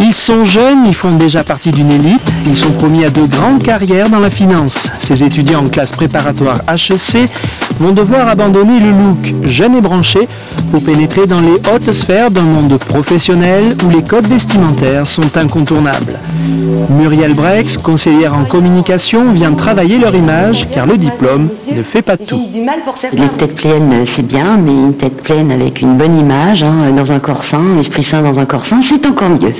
Ils sont jeunes, ils font déjà partie d'une élite, ils sont promis à de grandes carrières dans la finance. Ces étudiants en classe préparatoire HEC vont devoir abandonner le look jeune et branché pour pénétrer dans les hautes sphères d'un monde professionnel où les codes vestimentaires sont incontournables. Muriel Brex, conseillère en communication, vient travailler leur image car le diplôme ne fait pas tout. Les têtes pleines, c'est bien, mais une tête pleine avec une bonne image, dans un corps sain, un esprit sain dans un corps sain, c'est encore mieux.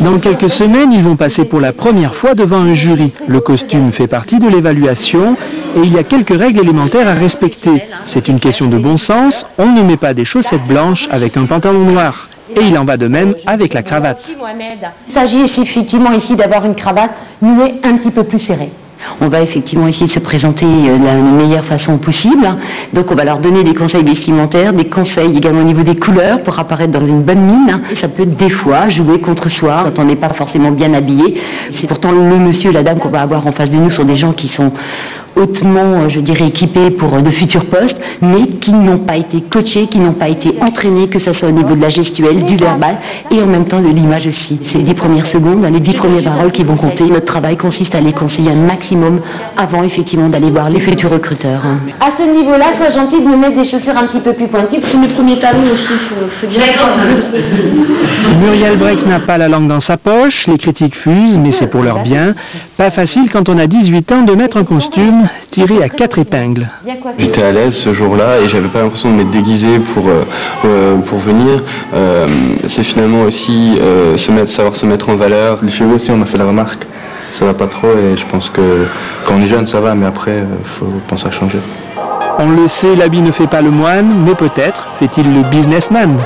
Dans quelques semaines, ils vont passer pour la première fois devant un jury. Le costume fait partie de l'évaluation et il y a quelques règles élémentaires à respecter. C'est une question de bon sens, on ne met pas des chaussettes blanches avec un pantalon noir. Et il en va de même avec la cravate. Il s'agit effectivement ici d'avoir une cravate nouée un petit peu plus serrée. On va effectivement essayer de se présenter de la meilleure façon possible. Donc on va leur donner des conseils vestimentaires, des conseils également au niveau des couleurs pour apparaître dans une bonne mine. Ça peut des fois jouer contre soi quand on n'est pas forcément bien habillé. C'est pourtant le monsieur et la dame qu'on va avoir en face de nous sont des gens qui sont hautement, je dirais, équipés pour de futurs postes, mais qui n'ont pas été coachés, qui n'ont pas été entraînés, que ce soit au niveau de la gestuelle, du verbal et en même temps de l'image aussi. C'est les 10 premières secondes, les 10 premières paroles qui vont compter. Notre travail consiste à les conseiller un maximum avant effectivement d'aller voir les futurs recruteurs. À ce niveau-là, sois gentil de me mettre des chaussures un petit peu plus pointues. C'est mes premiers talons aussi, faut dire. Muriel Brex n'a pas la langue dans sa poche, les critiques fusent, mais c'est pour leur bien. Pas facile quand on a 18 ans de mettre un costume tiré à 4 épingles. J'étais à l'aise ce jour-là et j'avais pas l'impression de m'être déguisé pour venir. C'est finalement aussi savoir se mettre en valeur. Les cheveux aussi, on m'a fait la remarque. Ça va pas trop et je pense que quand on est jeune ça va, mais après faut penser à changer. On le sait, l'habit ne fait pas le moine, mais peut-être fait-il le businessman.